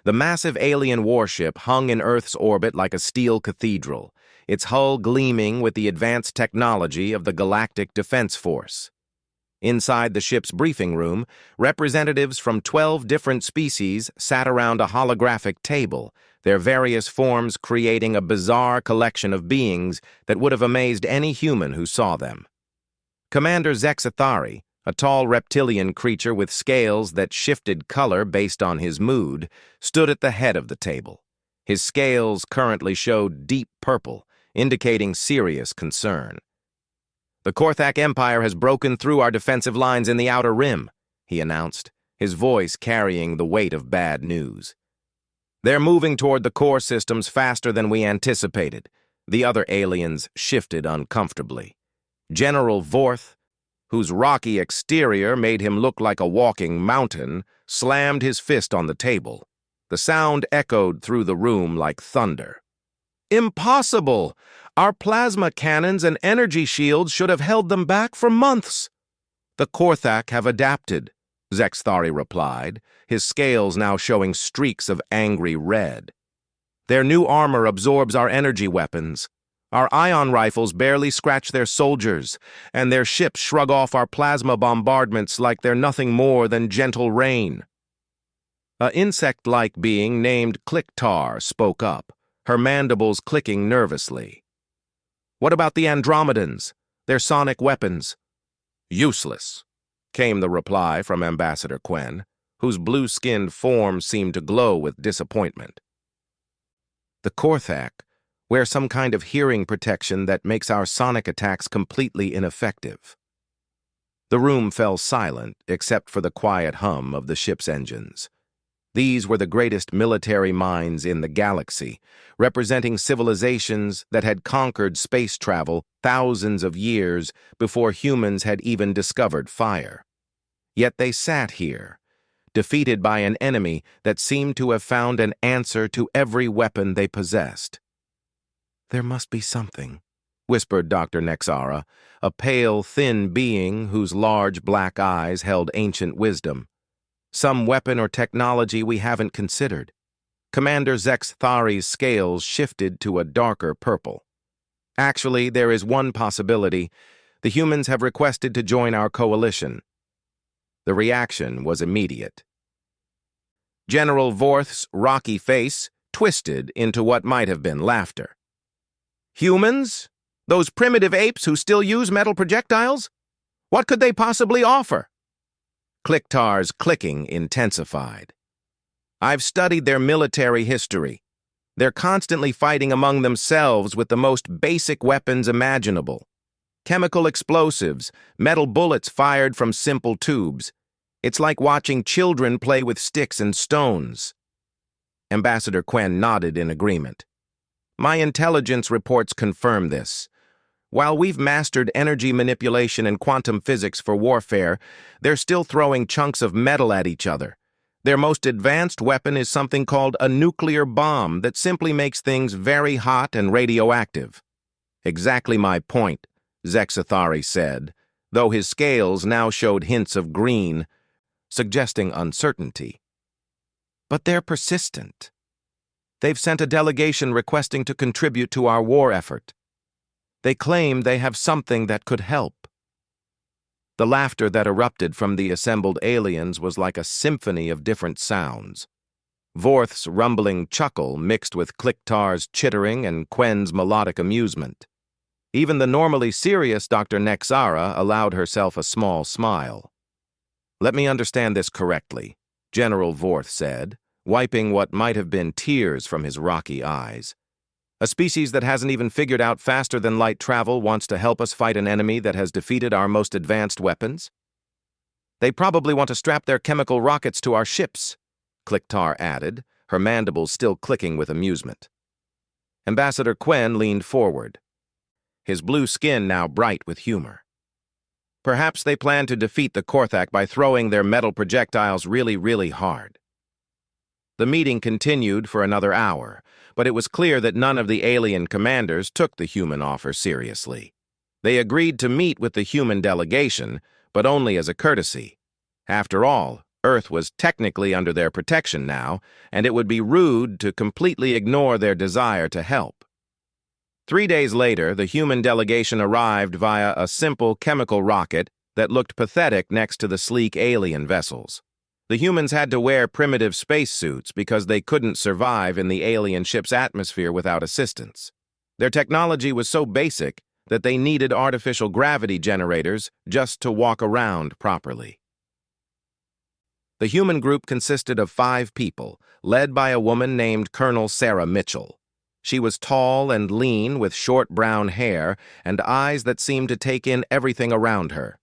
The massive alien warship hung in Earth's orbit like a steel cathedral, its hull gleaming with the advanced technology of the Galactic Defense Force. Inside the ship's briefing room, representatives from 12 different species sat around a holographic table, their various forms creating a bizarre collection of beings that would have amazed any human who saw them. Commander Zexathari, a tall reptilian creature with scales that shifted color based on his mood, stood at the head of the table. His scales currently showed deep purple, indicating serious concern. "The Korthak Empire has broken through our defensive lines in the Outer Rim," he announced, his voice carrying the weight of bad news. "They're moving toward the core systems faster than we anticipated." The other aliens shifted uncomfortably. General Vorth, whose rocky exterior made him look like a walking mountain, slammed his fist on the table. The sound echoed through the room like thunder. "Impossible! Our plasma cannons and energy shields should have held them back for months." "The Korthak have adapted," Zexathari replied, his scales now showing streaks of angry red. "Their new armor absorbs our energy weapons. Our ion rifles barely scratch their soldiers, and their ships shrug off our plasma bombardments like they're nothing more than gentle rain." An insect-like being named Clicktar spoke up, her mandibles clicking nervously. "What about the Andromedans? Their sonic weapons?" "Useless," came the reply from Ambassador Quen, whose blue-skinned form seemed to glow with disappointment. "The Korthak wear some kind of hearing protection that makes our sonic attacks completely ineffective." The room fell silent except for the quiet hum of the ship's engines. These were the greatest military minds in the galaxy, representing civilizations that had conquered space travel thousands of years before humans had even discovered fire. Yet they sat here, defeated by an enemy that seemed to have found an answer to every weapon they possessed. "There must be something," whispered Dr. Nexara, a pale, thin being whose large black eyes held ancient wisdom. "Some weapon or technology we haven't considered." Commander Zexathari's scales shifted to a darker purple. "Actually, there is one possibility. The humans have requested to join our coalition." The reaction was immediate. General Vorth's rocky face twisted into what might have been laughter. "Humans? Those primitive apes who still use metal projectiles? What could they possibly offer?" Clicktar's clicking intensified. "I've studied their military history. They're constantly fighting among themselves with the most basic weapons imaginable. Chemical explosives, metal bullets fired from simple tubes. It's like watching children play with sticks and stones." Ambassador Quen nodded in agreement. "My intelligence reports confirm this. While we've mastered energy manipulation and quantum physics for warfare, they're still throwing chunks of metal at each other. Their most advanced weapon is something called a nuclear bomb that simply makes things very hot and radioactive." "Exactly my point," Zexathari said, though his scales now showed hints of green, suggesting uncertainty. "But they're persistent. They've sent a delegation requesting to contribute to our war effort. They claim they have something that could help." The laughter that erupted from the assembled aliens was like a symphony of different sounds. Vorth's rumbling chuckle mixed with Clicktar's chittering and Quen's melodic amusement. Even the normally serious Dr. Nexara allowed herself a small smile. "Let me understand this correctly," General Vorth said, wiping what might have been tears from his rocky eyes. "A species that hasn't even figured out faster-than-light travel wants to help us fight an enemy that has defeated our most advanced weapons? They probably want to strap their chemical rockets to our ships," Clicktar added, her mandibles still clicking with amusement. Ambassador Quen leaned forward, his blue skin now bright with humor. "Perhaps they plan to defeat the Korthak by throwing their metal projectiles really, really hard." The meeting continued for another hour, but it was clear that none of the alien commanders took the human offer seriously. They agreed to meet with the human delegation, but only as a courtesy. After all, Earth was technically under their protection now, and it would be rude to completely ignore their desire to help. 3 days later, the human delegation arrived via a simple chemical rocket that looked pathetic next to the sleek alien vessels. The humans had to wear primitive spacesuits because they couldn't survive in the alien ship's atmosphere without assistance. Their technology was so basic that they needed artificial gravity generators just to walk around properly. The human group consisted of 5 people, led by a woman named Colonel Sarah Mitchell. She was tall and lean with short brown hair and eyes that seemed to take in everything around her.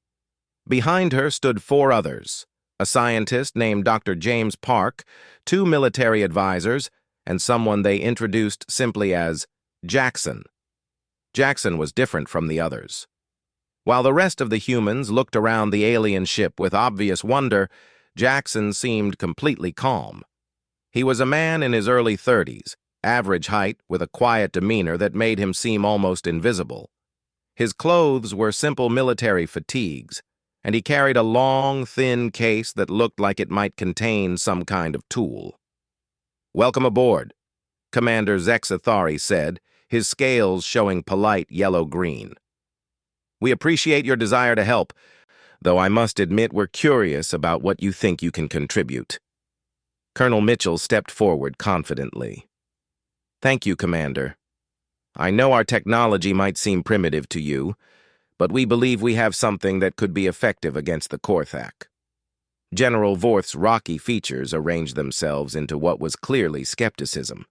Behind her stood 4 others, a scientist named Dr. James Park, 2 military advisors, and someone they introduced simply as Jackson. Jackson was different from the others. While the rest of the humans looked around the alien ship with obvious wonder, Jackson seemed completely calm. He was a man in his early 30s, average height with a quiet demeanor that made him seem almost invisible. His clothes were simple military fatigues, and he carried a long, thin case that looked like it might contain some kind of tool. "Welcome aboard," Commander Zexathari said, his scales showing polite yellow-green. "We appreciate your desire to help, though I must admit we're curious about what you think you can contribute." Colonel Mitchell stepped forward confidently. "Thank you, Commander. I know our technology might seem primitive to you, but we believe we have something that could be effective against the Korthak." General Vorth's rocky features arranged themselves into what was clearly skepticism.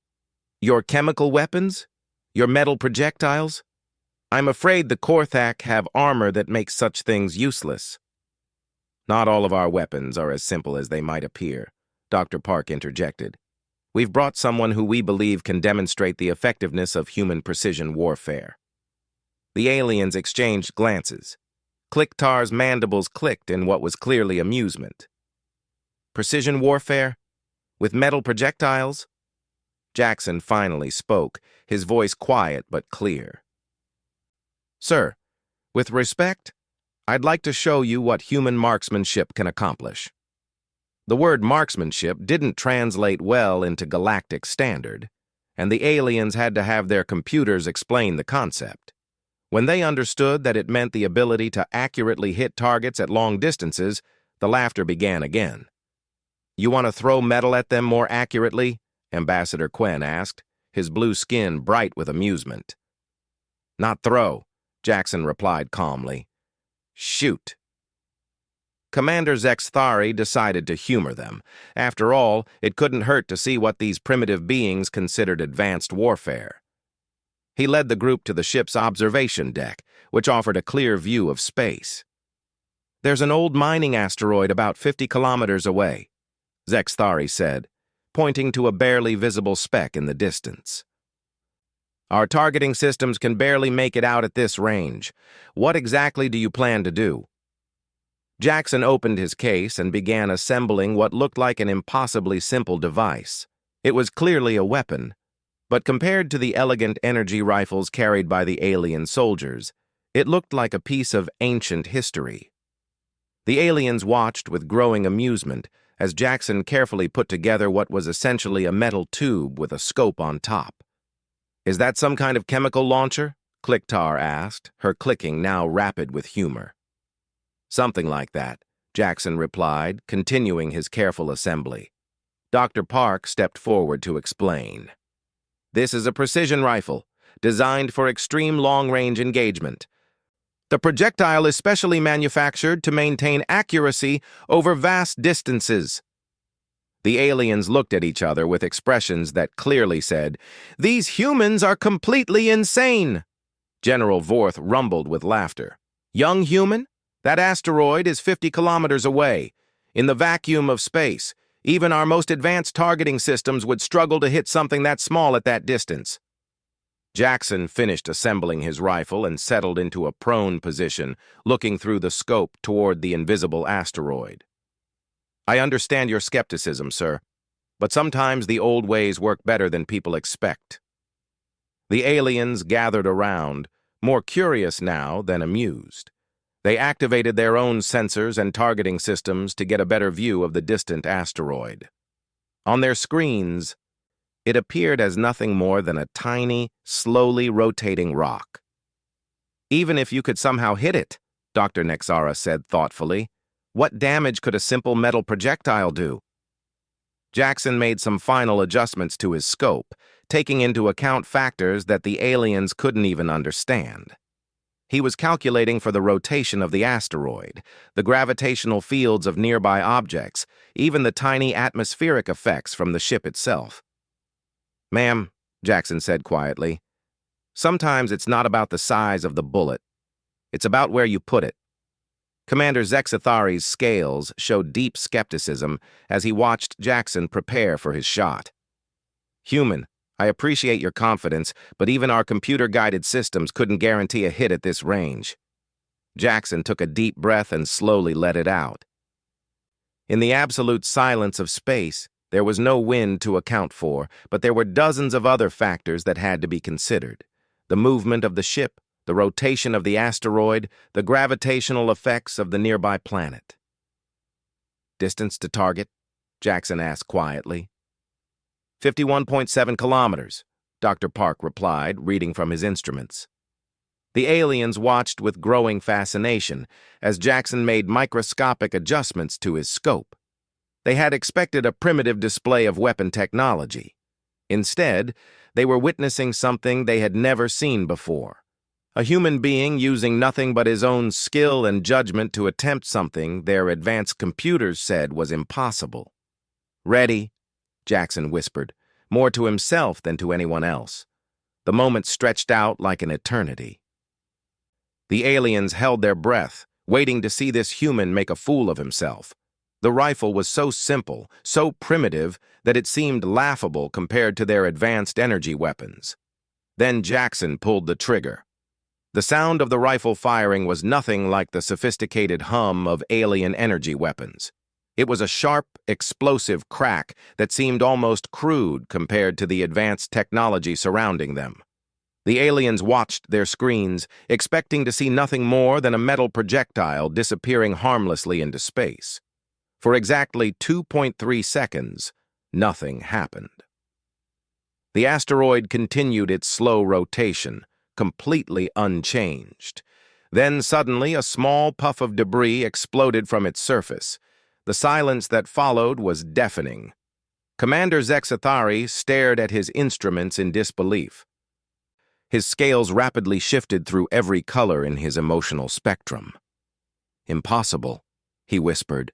"Your chemical weapons? Your metal projectiles? I'm afraid the Korthak have armor that makes such things useless." "Not all of our weapons are as simple as they might appear," Dr. Park interjected. "We've brought someone who we believe can demonstrate the effectiveness of human precision warfare." The aliens exchanged glances. Kliktar's mandibles clicked in what was clearly amusement. "Precision warfare? With metal projectiles?" Jackson finally spoke, his voice quiet but clear. "Sir, with respect, I'd like to show you what human marksmanship can accomplish." The word marksmanship didn't translate well into galactic standard, and the aliens had to have their computers explain the concept. When they understood that it meant the ability to accurately hit targets at long distances, the laughter began again. "You want to throw metal at them more accurately?" Ambassador Quinn asked, his blue skin bright with amusement. "Not throw," Jackson replied calmly. "Shoot." Commander Zexthari decided to humor them. After all, it couldn't hurt to see what these primitive beings considered advanced warfare. He led the group to the ship's observation deck, which offered a clear view of space. "There's an old mining asteroid about 50 kilometers away," Zexthari said, pointing to a barely visible speck in the distance. "Our targeting systems can barely make it out at this range. What exactly do you plan to do?" Jackson opened his case and began assembling what looked like an impossibly simple device. It was clearly a weapon, but compared to the elegant energy rifles carried by the alien soldiers, it looked like a piece of ancient history. The aliens watched with growing amusement as Jackson carefully put together what was essentially a metal tube with a scope on top. "Is that some kind of chemical launcher?" Kliktar asked, her clicking now rapid with humor. "Something like that," Jackson replied, continuing his careful assembly. Dr. Park stepped forward to explain. "This is a precision rifle, designed for extreme long-range engagement. The projectile is specially manufactured to maintain accuracy over vast distances." The aliens looked at each other with expressions that clearly said, "These humans are completely insane." General Vorth rumbled with laughter. "Young human? That asteroid is 50 kilometers away. In the vacuum of space, even our most advanced targeting systems would struggle to hit something that small at that distance." Jackson finished assembling his rifle and settled into a prone position, looking through the scope toward the invisible asteroid. "I understand your skepticism, sir, but sometimes the old ways work better than people expect." The aliens gathered around, more curious now than amused. They activated their own sensors and targeting systems to get a better view of the distant asteroid. On their screens, it appeared as nothing more than a tiny, slowly rotating rock. Even if you could somehow hit it, Dr. Nexara said thoughtfully, what damage could a simple metal projectile do? Jackson made some final adjustments to his scope, taking into account factors that the aliens couldn't even understand. He was calculating for the rotation of the asteroid, the gravitational fields of nearby objects, even the tiny atmospheric effects from the ship itself. "Ma'am," Jackson said quietly, "sometimes it's not about the size of the bullet. It's about where you put it." Commander Zexathari's scales showed deep skepticism as he watched Jackson prepare for his shot. "Human, I appreciate your confidence, but even our computer-guided systems couldn't guarantee a hit at this range." Jackson took a deep breath and slowly let it out. In the absolute silence of space, there was no wind to account for, but there were dozens of other factors that had to be considered. The movement of the ship, the rotation of the asteroid, the gravitational effects of the nearby planet. "Distance to target?" Jackson asked quietly. 51.7 kilometers, Dr. Park replied, reading from his instruments. The aliens watched with growing fascination as Jackson made microscopic adjustments to his scope. They had expected a primitive display of weapon technology. Instead, they were witnessing something they had never seen before. A human being using nothing but his own skill and judgment to attempt something their advanced computers said was impossible. "Ready," Jackson whispered, more to himself than to anyone else. The moment stretched out like an eternity. The aliens held their breath, waiting to see this human make a fool of himself. The rifle was so simple, so primitive, that it seemed laughable compared to their advanced energy weapons. Then Jackson pulled the trigger. The sound of the rifle firing was nothing like the sophisticated hum of alien energy weapons. It was a sharp, explosive crack that seemed almost crude compared to the advanced technology surrounding them. The aliens watched their screens, expecting to see nothing more than a metal projectile disappearing harmlessly into space. For exactly 2.3 seconds, nothing happened. The asteroid continued its slow rotation, completely unchanged. Then suddenly a small puff of debris exploded from its surface. The silence that followed was deafening. Commander Zexathari stared at his instruments in disbelief. His scales rapidly shifted through every color in his emotional spectrum. "Impossible," he whispered.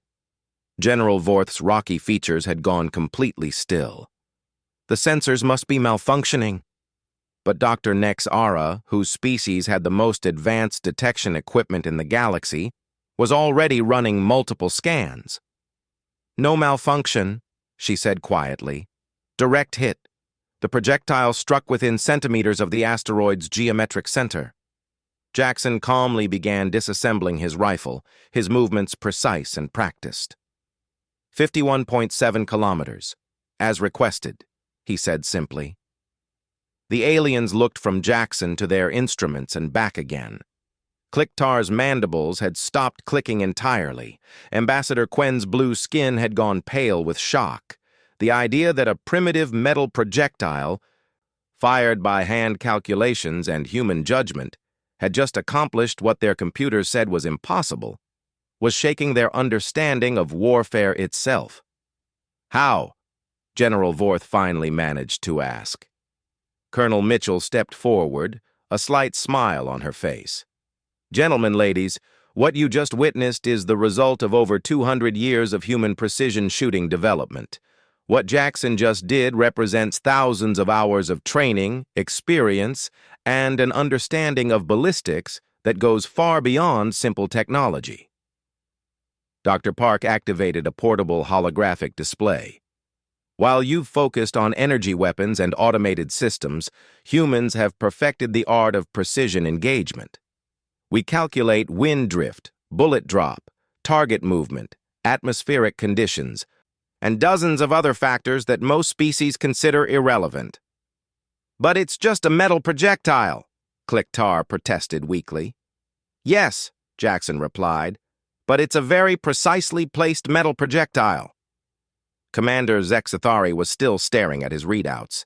General Vorth's rocky features had gone completely still. "The sensors must be malfunctioning." But Dr. Nexara, whose species had the most advanced detection equipment in the galaxy, was already running multiple scans. "No malfunction," she said quietly. "Direct hit. The projectile struck within centimeters of the asteroid's geometric center." Jackson calmly began disassembling his rifle, his movements precise and practiced. 51.7 kilometers, as requested, he said simply. The aliens looked from Jackson to their instruments and back again. Clicktar's mandibles had stopped clicking entirely. Ambassador Quen's blue skin had gone pale with shock. The idea that a primitive metal projectile, fired by hand calculations and human judgment, had just accomplished what their computers said was impossible, was shaking their understanding of warfare itself. "How?" General Vorth finally managed to ask. Colonel Mitchell stepped forward, a slight smile on her face. "Gentlemen, ladies, what you just witnessed is the result of over 200 years of human precision shooting development. What Jackson just did represents thousands of hours of training, experience, and an understanding of ballistics that goes far beyond simple technology." Dr. Park activated a portable holographic display. "While you've focused on energy weapons and automated systems, humans have perfected the art of precision engagement. We calculate wind drift, bullet drop, target movement, atmospheric conditions, and dozens of other factors that most species consider irrelevant." "But it's just a metal projectile," Clicktar protested weakly. "Yes," Jackson replied, "but it's a very precisely placed metal projectile." Commander Zexathari was still staring at his readouts.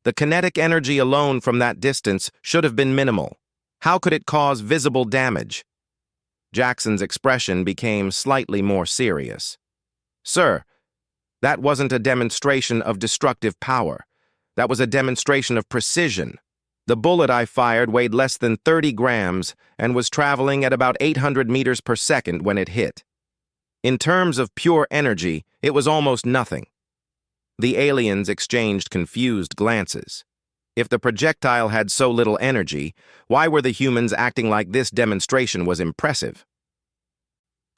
The kinetic energy alone from that distance should have been minimal. How could it cause visible damage? Jackson's expression became slightly more serious. "Sir, that wasn't a demonstration of destructive power. That was a demonstration of precision. The bullet I fired weighed less than 30 grams and was traveling at about 800 meters per second when it hit. In terms of pure energy, it was almost nothing." The aliens exchanged confused glances. If the projectile had so little energy, why were the humans acting like this demonstration was impressive?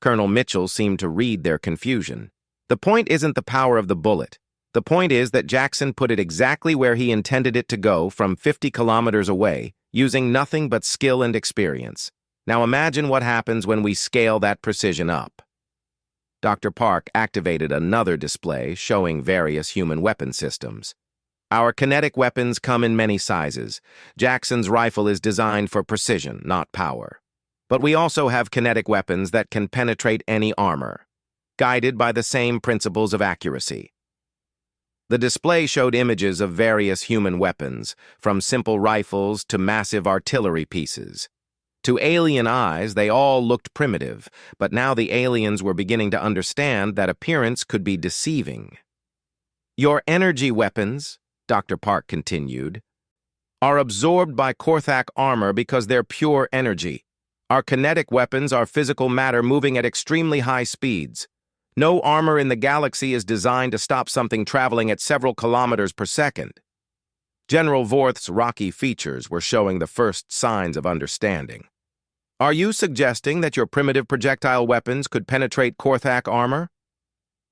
Colonel Mitchell seemed to read their confusion. "The point isn't the power of the bullet. The point is that Jackson put it exactly where he intended it to go from 50 kilometers away, using nothing but skill and experience. Now imagine what happens when we scale that precision up." Dr. Park activated another display showing various human weapon systems. "Our kinetic weapons come in many sizes. Jackson's rifle is designed for precision, not power. But we also have kinetic weapons that can penetrate any armor, guided by the same principles of accuracy." The display showed images of various human weapons, from simple rifles to massive artillery pieces. To alien eyes, they all looked primitive, but now the aliens were beginning to understand that appearance could be deceiving. "Your energy weapons," Dr. Park continued, "are absorbed by Korthak armor because they're pure energy. Our kinetic weapons are physical matter moving at extremely high speeds. No armor in the galaxy is designed to stop something traveling at several kilometers per second." General Vorth's rocky features were showing the first signs of understanding. "Are you suggesting that your primitive projectile weapons could penetrate Korthak armor?"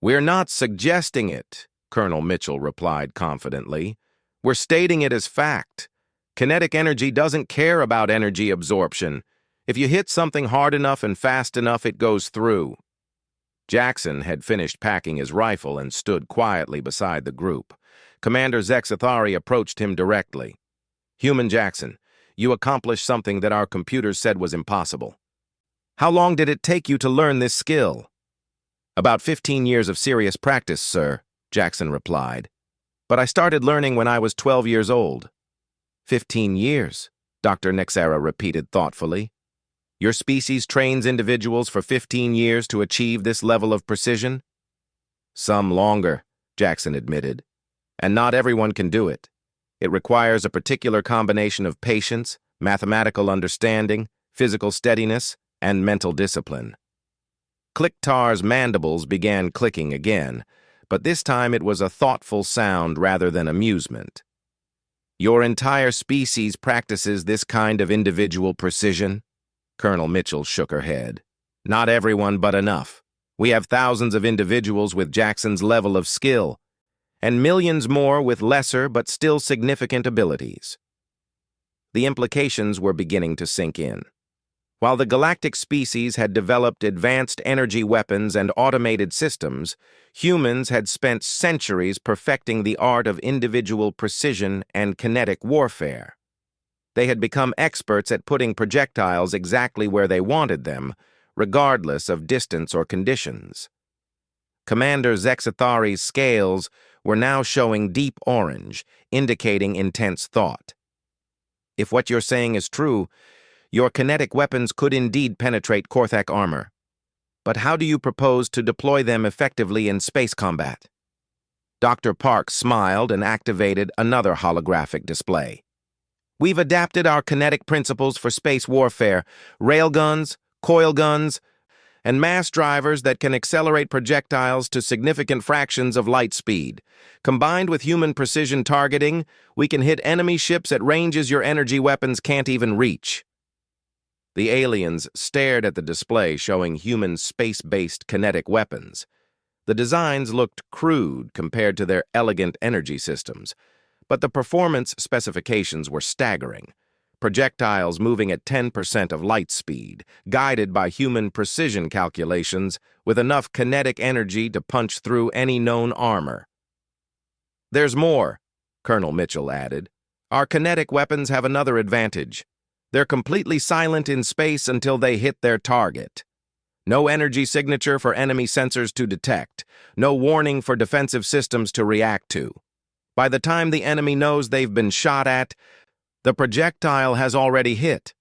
"We're not suggesting it," Colonel Mitchell replied confidently. "We're stating it as fact. Kinetic energy doesn't care about energy absorption. If you hit something hard enough and fast enough, it goes through." Jackson had finished packing his rifle and stood quietly beside the group. Commander Zexathari approached him directly. "Human Jackson, you accomplished something that our computers said was impossible. How long did it take you to learn this skill?" "About 15 years of serious practice, sir," Jackson replied. "But I started learning when I was 12 years old." 15 years, Dr. Nexera repeated thoughtfully. "Your species trains individuals for 15 years to achieve this level of precision?" "Some longer," Jackson admitted. "And not everyone can do it. It requires a particular combination of patience, mathematical understanding, physical steadiness, and mental discipline." Clicktar's mandibles began clicking again, but this time it was a thoughtful sound rather than amusement. "Your entire species practices this kind of individual precision?" Colonel Mitchell shook her head. "Not everyone, but enough. We have thousands of individuals with Jackson's level of skill, and millions more with lesser but still significant abilities." The implications were beginning to sink in. While the galactic species had developed advanced energy weapons and automated systems, humans had spent centuries perfecting the art of individual precision and kinetic warfare. They had become experts at putting projectiles exactly where they wanted them, regardless of distance or conditions. Commander Zexathari's scales were now showing deep orange, indicating intense thought. "If what you're saying is true, your kinetic weapons could indeed penetrate Korthak armor. But how do you propose to deploy them effectively in space combat?" Dr. Park smiled and activated another holographic display. "We've adapted our kinetic principles for space warfare, railguns, coil guns, and mass drivers that can accelerate projectiles to significant fractions of light speed. Combined with human precision targeting, we can hit enemy ships at ranges your energy weapons can't even reach." The aliens stared at the display showing human space-based kinetic weapons. The designs looked crude compared to their elegant energy systems, but the performance specifications were staggering. Projectiles moving at 10% of light speed, guided by human precision calculations, with enough kinetic energy to punch through any known armor. "There's more," Colonel Mitchell added. "Our kinetic weapons have another advantage. They're completely silent in space until they hit their target. No energy signature for enemy sensors to detect. No warning for defensive systems to react to. By the time the enemy knows they've been shot at, the projectile has already hit.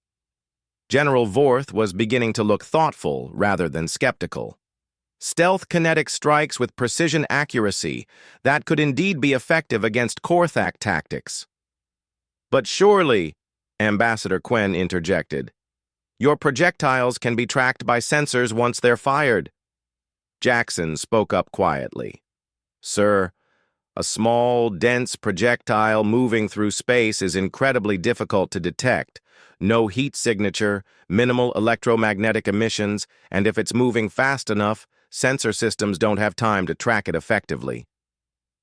General Vorth was beginning to look thoughtful rather than skeptical. Stealth kinetic strikes with precision accuracy, that could indeed be effective against Korthak tactics. But surely, Ambassador Quen interjected, your projectiles can be tracked by sensors once they're fired. Jackson spoke up quietly. Sir, a small, dense projectile moving through space is incredibly difficult to detect. No heat signature, minimal electromagnetic emissions, and if it's moving fast enough, sensor systems don't have time to track it effectively.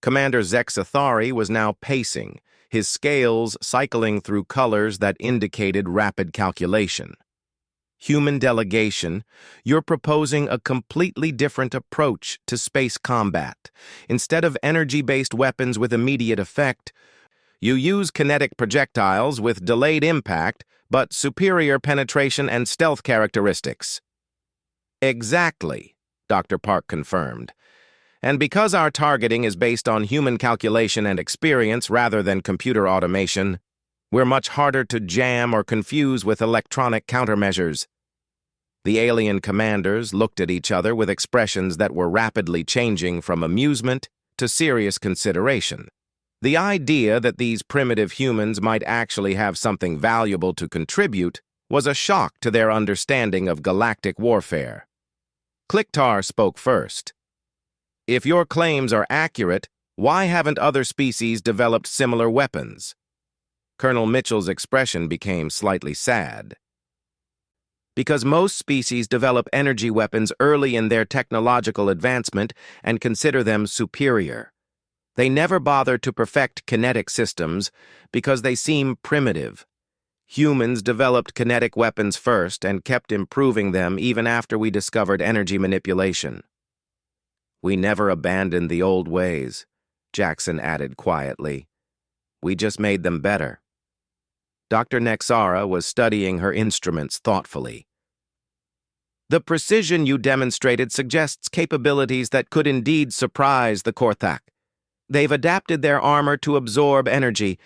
Commander Zexathari was now pacing, his scales cycling through colors that indicated rapid calculation. Human delegation, you're proposing a completely different approach to space combat. Instead of energy-based weapons with immediate effect, you use kinetic projectiles with delayed impact, but superior penetration and stealth characteristics. Exactly, Dr. Park confirmed. And because our targeting is based on human calculation and experience rather than computer automation, we're much harder to jam or confuse with electronic countermeasures. The alien commanders looked at each other with expressions that were rapidly changing from amusement to serious consideration. The idea that these primitive humans might actually have something valuable to contribute was a shock to their understanding of galactic warfare. Kliktar spoke first. If your claims are accurate, why haven't other species developed similar weapons? Colonel Mitchell's expression became slightly sad. Because most species develop energy weapons early in their technological advancement and consider them superior. They never bother to perfect kinetic systems because they seem primitive. Humans developed kinetic weapons first and kept improving them even after we discovered energy manipulation. We never abandoned the old ways, Jackson added quietly. We just made them better. Dr. Nexara was studying her instruments thoughtfully. The precision you demonstrated suggests capabilities that could indeed surprise the Korthak. They've adapted their armor to absorb energy,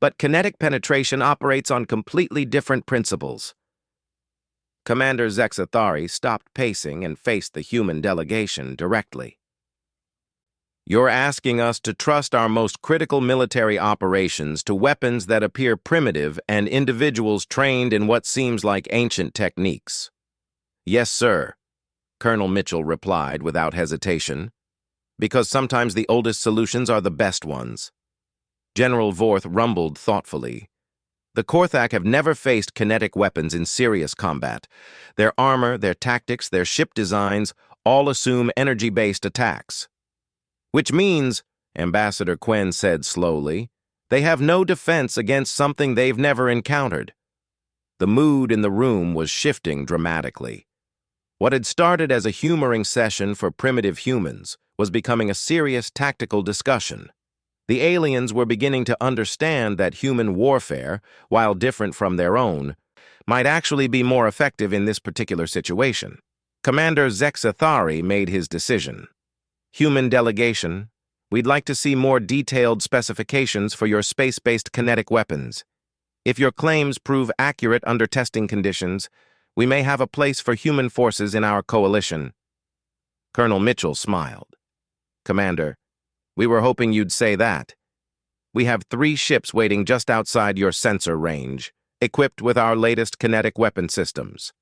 but kinetic penetration operates on completely different principles. Commander Zexathari stopped pacing and faced the human delegation directly. You're asking us to trust our most critical military operations to weapons that appear primitive and individuals trained in what seems like ancient techniques. Yes, sir, Colonel Mitchell replied without hesitation, because sometimes the oldest solutions are the best ones. General Vorth rumbled thoughtfully. The Korthak have never faced kinetic weapons in serious combat. Their armor, their tactics, their ship designs all assume energy-based attacks. Which means, Ambassador Quen said slowly, they have no defense against something they've never encountered. The mood in the room was shifting dramatically. What had started as a humoring session for primitive humans was becoming a serious tactical discussion. The aliens were beginning to understand that human warfare, while different from their own, might actually be more effective in this particular situation. Commander Zexathari made his decision. Human delegation, we'd like to see more detailed specifications for your space-based kinetic weapons. If your claims prove accurate under testing conditions, we may have a place for human forces in our coalition. Colonel Mitchell smiled. Commander, we were hoping you'd say that. We have 3 ships waiting just outside your sensor range, equipped with our latest kinetic weapon systems.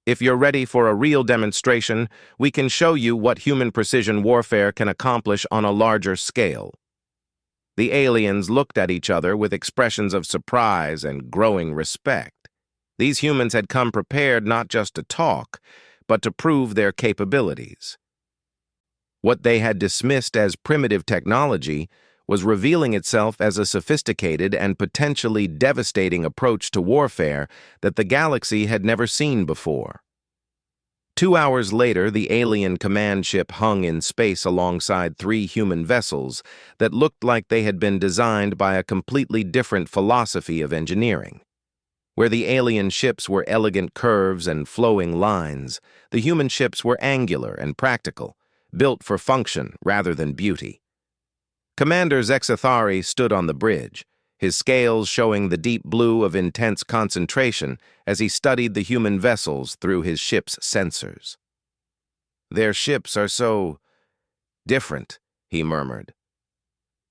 If you're ready for a real demonstration, we can show you what human precision warfare can accomplish on a larger scale. The aliens looked at each other with expressions of surprise and growing respect. These humans had come prepared not just to talk, but to prove their capabilities. What they had dismissed as primitive technology was revealing itself as a sophisticated and potentially devastating approach to warfare that the galaxy had never seen before. 2 hours later, the alien command ship hung in space alongside 3 human vessels that looked like they had been designed by a completely different philosophy of engineering. Where the alien ships were elegant curves and flowing lines, the human ships were angular and practical, built for function rather than beauty. Commander Zexathari stood on the bridge, his scales showing the deep blue of intense concentration as he studied the human vessels through his ship's sensors. "Their ships are so different," he murmured.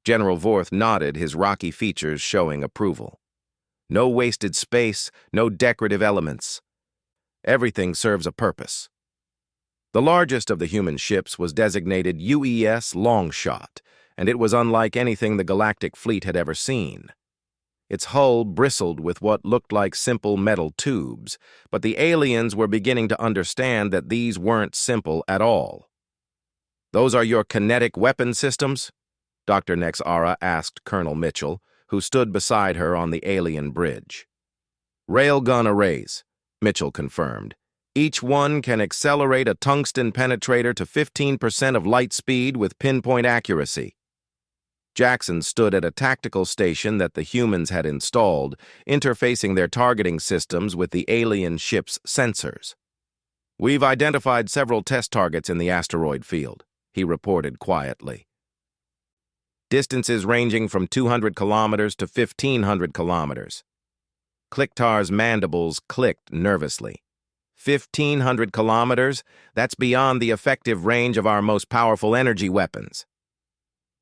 General Vorth nodded, his rocky features showing approval. "No wasted space, no decorative elements. Everything serves a purpose." The largest of the human ships was designated UES Longshot, and it was unlike anything the Galactic Fleet had ever seen. Its hull bristled with what looked like simple metal tubes, but the aliens were beginning to understand that these weren't simple at all. "Those are your kinetic weapon systems?" Dr. Nexara asked Colonel Mitchell, who stood beside her on the alien bridge. "Railgun arrays," Mitchell confirmed. "Each one can accelerate a tungsten penetrator to 15% of light speed with pinpoint accuracy." Jackson stood at a tactical station that the humans had installed, interfacing their targeting systems with the alien ship's sensors. "We've identified several test targets in the asteroid field," he reported quietly. "Distances ranging from 200 kilometers to 1,500 kilometers. Kliktar's mandibles clicked nervously. 1,500 kilometers? That's beyond the effective range of our most powerful energy weapons."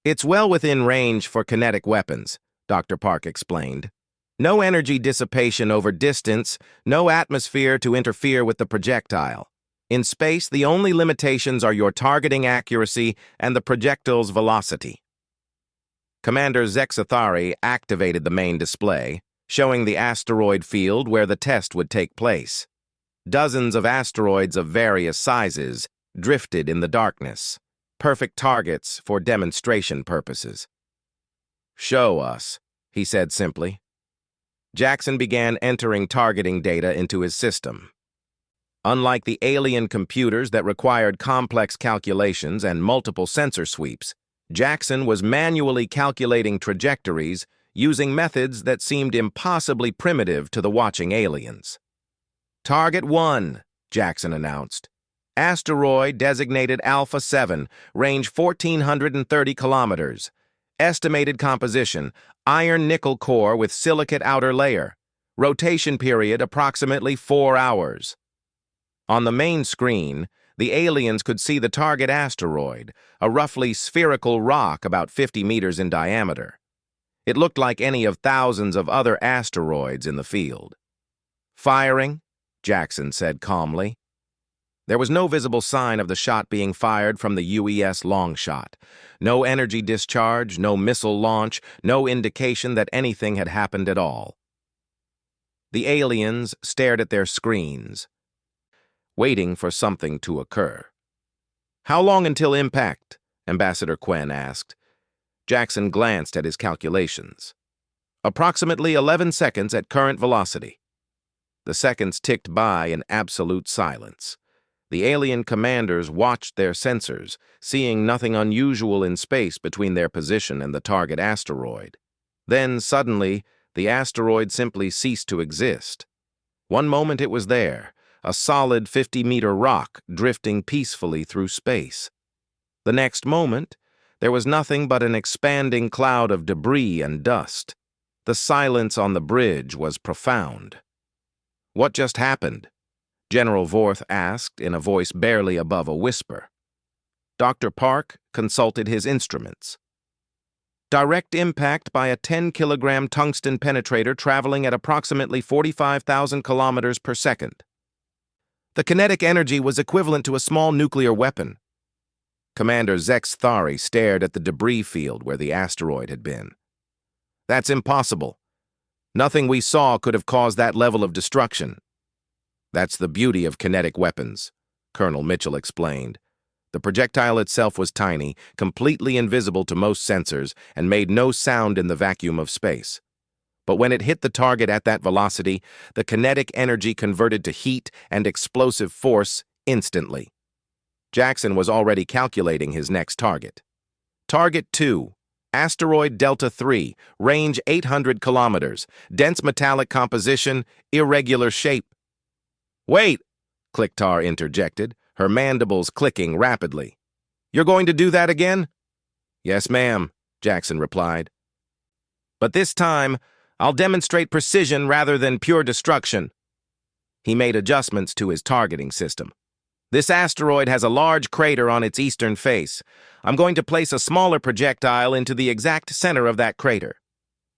"It's well within range for kinetic weapons," Dr. Park explained. "No energy dissipation over distance, no atmosphere to interfere with the projectile. In space, the only limitations are your targeting accuracy and the projectile's velocity." Commander Zexathari activated the main display, showing the asteroid field where the test would take place. Dozens of asteroids of various sizes drifted in the darkness, perfect targets for demonstration purposes. "Show us," he said simply. Jackson began entering targeting data into his system. Unlike the alien computers that required complex calculations and multiple sensor sweeps, Jackson was manually calculating trajectories using methods that seemed impossibly primitive to the watching aliens. "Target 1, Jackson announced. "Asteroid designated Alpha 7, range 1,430 kilometers. Estimated composition, iron-nickel core with silicate outer layer. Rotation period approximately 4 hours." On the main screen, the aliens could see the target asteroid, a roughly spherical rock about 50 meters in diameter. It looked like any of thousands of other asteroids in the field. "Firing," Jackson said calmly. There was no visible sign of the shot being fired from the UES Longshot. No energy discharge, no missile launch, no indication that anything had happened at all. The aliens stared at their screens, waiting for something to occur. "How long until impact?" Ambassador Quen asked. Jackson glanced at his calculations. "Approximately 11 seconds at current velocity." The seconds ticked by in absolute silence. The alien commanders watched their sensors, seeing nothing unusual in space between their position and the target asteroid. Then, suddenly, the asteroid simply ceased to exist. One moment it was there, a solid 50-meter rock drifting peacefully through space. The next moment, there was nothing but an expanding cloud of debris and dust. The silence on the bridge was profound. "What just happened?" General Vorth asked in a voice barely above a whisper. Dr. Park consulted his instruments. "Direct impact by a 10-kilogram tungsten penetrator traveling at approximately 45,000 kilometers per second. The kinetic energy was equivalent to a small nuclear weapon." Commander Zexathari stared at the debris field where the asteroid had been. "That's impossible. Nothing we saw could have caused that level of destruction." "That's the beauty of kinetic weapons," Colonel Mitchell explained. "The projectile itself was tiny, completely invisible to most sensors, and made no sound in the vacuum of space. But when it hit the target at that velocity, the kinetic energy converted to heat and explosive force instantly." Jackson was already calculating his next target. "Target 2, Asteroid Delta 3, range 800 kilometers, dense metallic composition, irregular shape. Wait, Kliktar interjected, her mandibles clicking rapidly. You're going to do that again? Yes, ma'am, Jackson replied. But this time, I'll demonstrate precision rather than pure destruction. He made adjustments to his targeting system. This asteroid has a large crater on its eastern face. I'm going to place a smaller projectile into the exact center of that crater.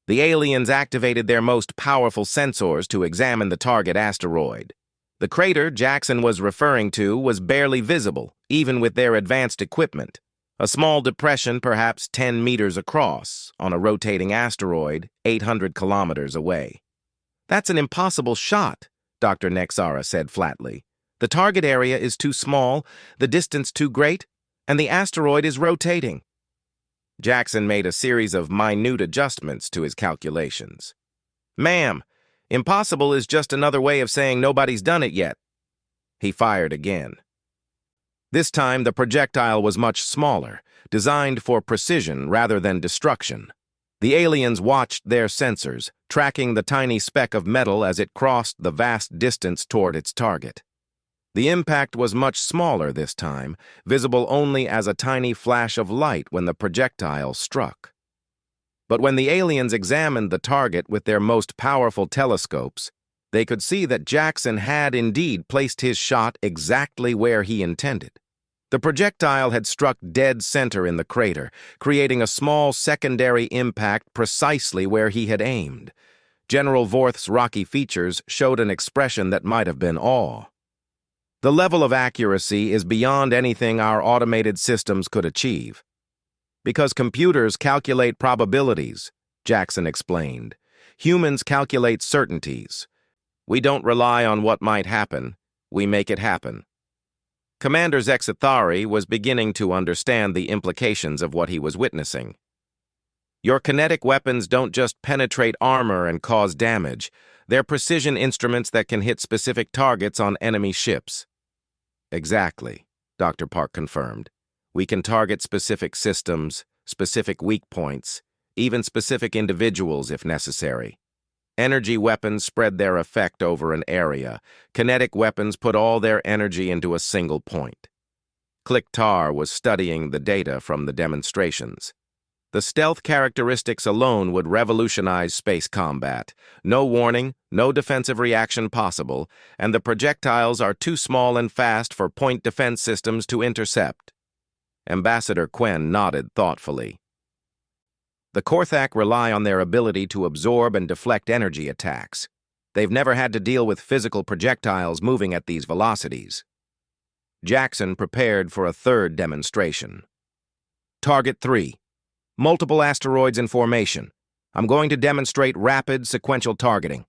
The aliens activated their most powerful sensors to examine the target asteroid. The crater Jackson was referring to was barely visible, even with their advanced equipment. A small depression, perhaps 10 meters across, on a rotating asteroid 800 kilometers away. That's an impossible shot, Dr. Nexara said flatly. The target area is too small, the distance too great, and the asteroid is rotating. Jackson made a series of minute adjustments to his calculations. Ma'am, impossible is just another way of saying nobody's done it yet. He fired again. This time the projectile was much smaller, designed for precision rather than destruction. The aliens watched their sensors, tracking the tiny speck of metal as it crossed the vast distance toward its target. The impact was much smaller this time, visible only as a tiny flash of light when the projectile struck. But when the aliens examined the target with their most powerful telescopes, they could see that Jackson had indeed placed his shot exactly where he intended. The projectile had struck dead center in the crater, creating a small secondary impact precisely where he had aimed. General Vorth's rocky features showed an expression that might have been awe. The level of accuracy is beyond anything our automated systems could achieve. Because computers calculate probabilities, Jackson explained. Humans calculate certainties. We don't rely on what might happen, we make it happen. Commander Zexathari was beginning to understand the implications of what he was witnessing. Your kinetic weapons don't just penetrate armor and cause damage. They're precision instruments that can hit specific targets on enemy ships. Exactly, Dr. Park confirmed. We can target specific systems, specific weak points, even specific individuals if necessary. Energy weapons spread their effect over an area. Kinetic weapons put all their energy into a single point. Kliktar was studying the data from the demonstrations. The stealth characteristics alone would revolutionize space combat. No warning, no defensive reaction possible, and the projectiles are too small and fast for point defense systems to intercept. Ambassador Quen nodded thoughtfully. The Korthak rely on their ability to absorb and deflect energy attacks. They've never had to deal with physical projectiles moving at these velocities. Jackson prepared for a third demonstration. Target 3. Multiple asteroids in formation. I'm going to demonstrate rapid sequential targeting.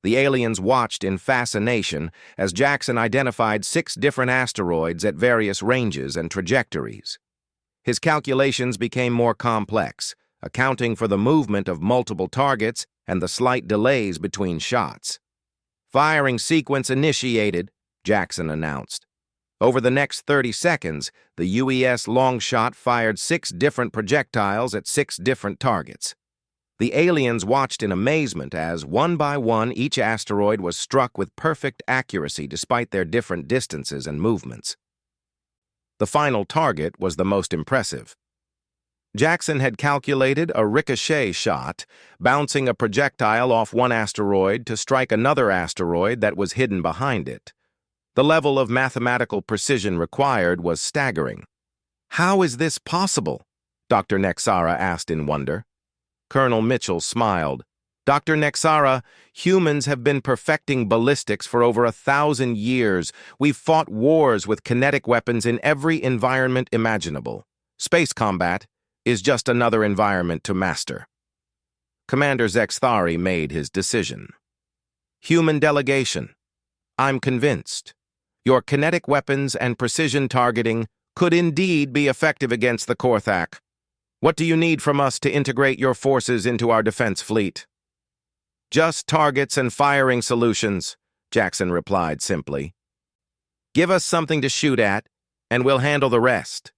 The aliens watched in fascination as Jackson identified 6 different asteroids at various ranges and trajectories. His calculations became more complex, accounting for the movement of multiple targets and the slight delays between shots. Firing sequence initiated, Jackson announced. Over the next 30 seconds, the UES Longshot fired 6 different projectiles at 6 different targets. The aliens watched in amazement as, one by one, each asteroid was struck with perfect accuracy despite their different distances and movements. The final target was the most impressive. Jackson had calculated a ricochet shot, bouncing a projectile off one asteroid to strike another asteroid that was hidden behind it. The level of mathematical precision required was staggering. How is this possible? Dr. Nexara asked in wonder. Colonel Mitchell smiled. Dr. Nexara, humans have been perfecting ballistics for over 1,000 years. We've fought wars with kinetic weapons in every environment imaginable. Space combat is just another environment to master. Commander Zexthari made his decision. Human delegation. I'm convinced. Your kinetic weapons and precision targeting could indeed be effective against the Korthak. What do you need from us to integrate your forces into our defense fleet? Just targets and firing solutions, Jackson replied simply. Give us something to shoot at, and we'll handle the rest.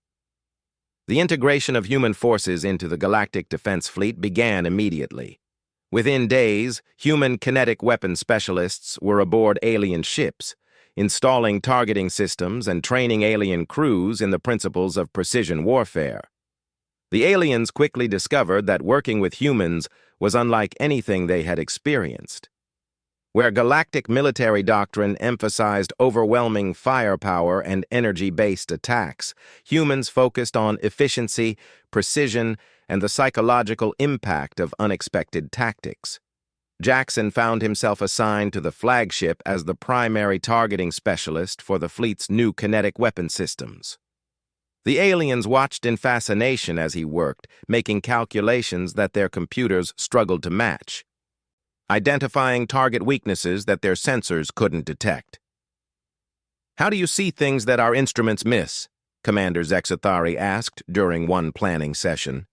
The integration of human forces into the Galactic Defense Fleet began immediately. Within days, human kinetic weapon specialists were aboard alien ships, installing targeting systems and training alien crews in the principles of precision warfare. The aliens quickly discovered that working with humans was unlike anything they had experienced. Where galactic military doctrine emphasized overwhelming firepower and energy-based attacks, humans focused on efficiency, precision, and the psychological impact of unexpected tactics. Jackson found himself assigned to the flagship as the primary targeting specialist for the fleet's new kinetic weapon systems. The aliens watched in fascination as he worked, making calculations that their computers struggled to match, identifying target weaknesses that their sensors couldn't detect. "How do you see things that our instruments miss?" Commander Zexathari asked during one planning session.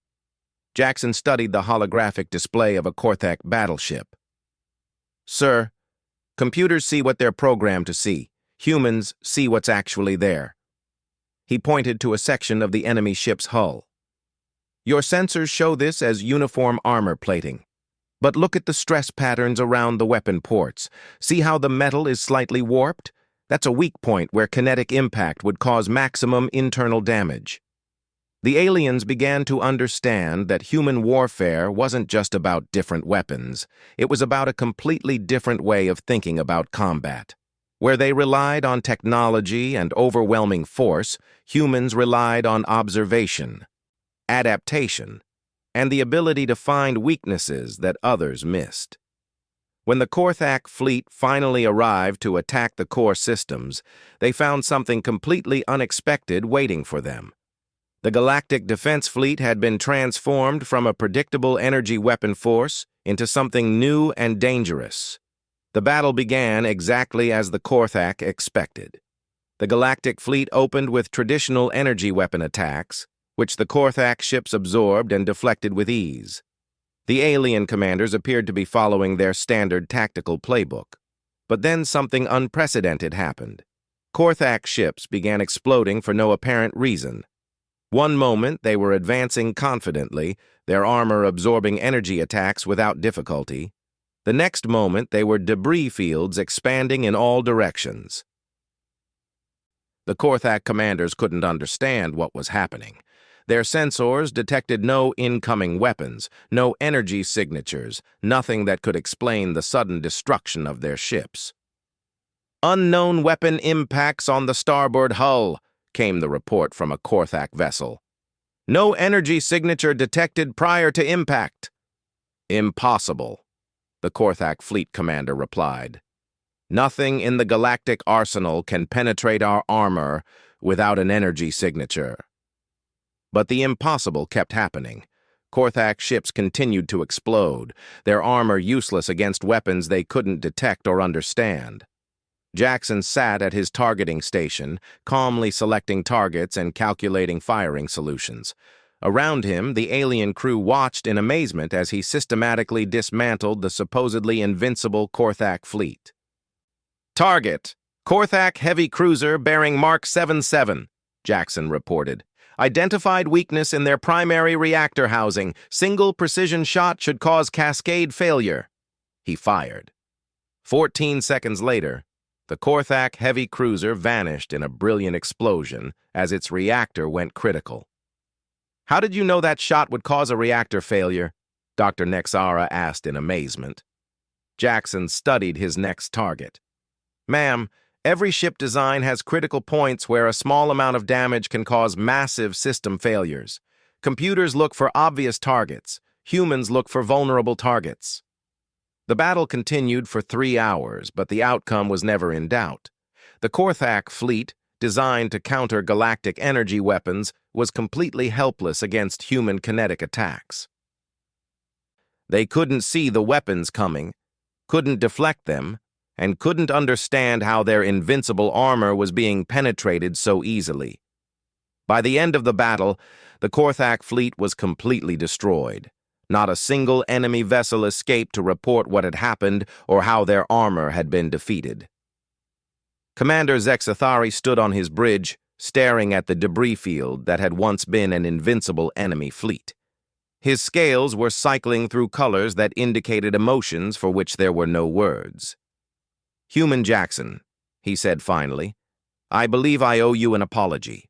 Jackson studied the holographic display of a Korthak battleship. "Sir, computers see what they're programmed to see. Humans see what's actually there." He pointed to a section of the enemy ship's hull. "Your sensors show this as uniform armor plating. But look at the stress patterns around the weapon ports. See how the metal is slightly warped? That's a weak point where kinetic impact would cause maximum internal damage." The aliens began to understand that human warfare wasn't just about different weapons. It was about a completely different way of thinking about combat. Where they relied on technology and overwhelming force, humans relied on observation, adaptation, and the ability to find weaknesses that others missed. When the Korthak fleet finally arrived to attack the core systems, they found something completely unexpected waiting for them. The Galactic Defense Fleet had been transformed from a predictable energy weapon force into something new and dangerous. The battle began exactly as the Korthak expected. The Galactic Fleet opened with traditional energy weapon attacks, which the Korthak ships absorbed and deflected with ease. The alien commanders appeared to be following their standard tactical playbook. But then something unprecedented happened. Korthak ships began exploding for no apparent reason. One moment they were advancing confidently, their armor absorbing energy attacks without difficulty. The next moment they were debris fields expanding in all directions. The Korthak commanders couldn't understand what was happening. Their sensors detected no incoming weapons, no energy signatures, nothing that could explain the sudden destruction of their ships. "Unknown weapon impacts on the starboard hull," came the report from a Korthak vessel. "No energy signature detected prior to impact." "Impossible," the Korthak fleet commander replied. "Nothing in the galactic arsenal can penetrate our armor without an energy signature." But the impossible kept happening. Korthak ships continued to explode, their armor useless against weapons they couldn't detect or understand. Jackson sat at his targeting station, calmly selecting targets and calculating firing solutions. Around him, the alien crew watched in amazement as he systematically dismantled the supposedly invincible Korthak fleet. "Target: Korthak heavy cruiser bearing Mark 77, Jackson reported. "Identified weakness in their primary reactor housing. Single precision shot should cause cascade failure." He fired. 14 seconds later, the Korthak heavy cruiser vanished in a brilliant explosion as its reactor went critical. "How did you know that shot would cause a reactor failure?" Dr. Nexara asked in amazement. Jackson studied his next target. "Ma'am, every ship design has critical points where a small amount of damage can cause massive system failures. Computers look for obvious targets. Humans look for vulnerable targets." The battle continued for 3 hours, but the outcome was never in doubt. The Korthak fleet, designed to counter galactic energy weapons, was completely helpless against human kinetic attacks. They couldn't see the weapons coming, couldn't deflect them, and couldn't understand how their invincible armor was being penetrated so easily. By the end of the battle, the Korthak fleet was completely destroyed. Not a single enemy vessel escaped to report what had happened or how their armor had been defeated. Commander Zexathari stood on his bridge, staring at the debris field that had once been an invincible enemy fleet. His scales were cycling through colors that indicated emotions for which there were no words. "Human Jackson," he said finally, "I believe I owe you an apology."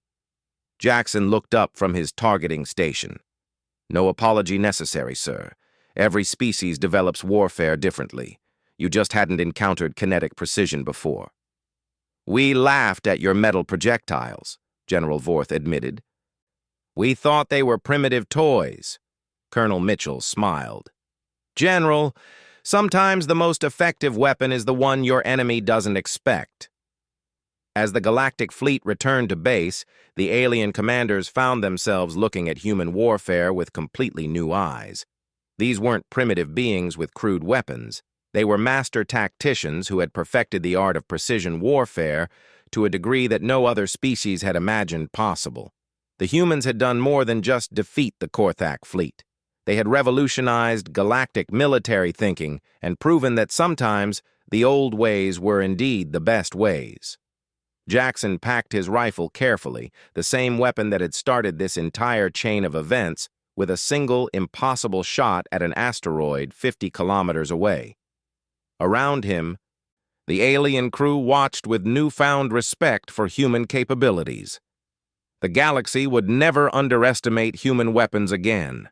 Jackson looked up from his targeting station. "No apology necessary, sir. Every species develops warfare differently. You just hadn't encountered kinetic precision before." "We laughed at your metal projectiles," General Vorth admitted. "We thought they were primitive toys." Colonel Mitchell smiled. "General, sometimes the most effective weapon is the one your enemy doesn't expect." As the Galactic Fleet returned to base, the alien commanders found themselves looking at human warfare with completely new eyes. These weren't primitive beings with crude weapons. They were master tacticians who had perfected the art of precision warfare to a degree that no other species had imagined possible. The humans had done more than just defeat the Korthak fleet. They had revolutionized galactic military thinking and proven that sometimes the old ways were indeed the best ways. Jackson packed his rifle carefully, the same weapon that had started this entire chain of events, with a single impossible shot at an asteroid 50 kilometers away. Around him, the alien crew watched with newfound respect for human capabilities. The galaxy would never underestimate human weapons again.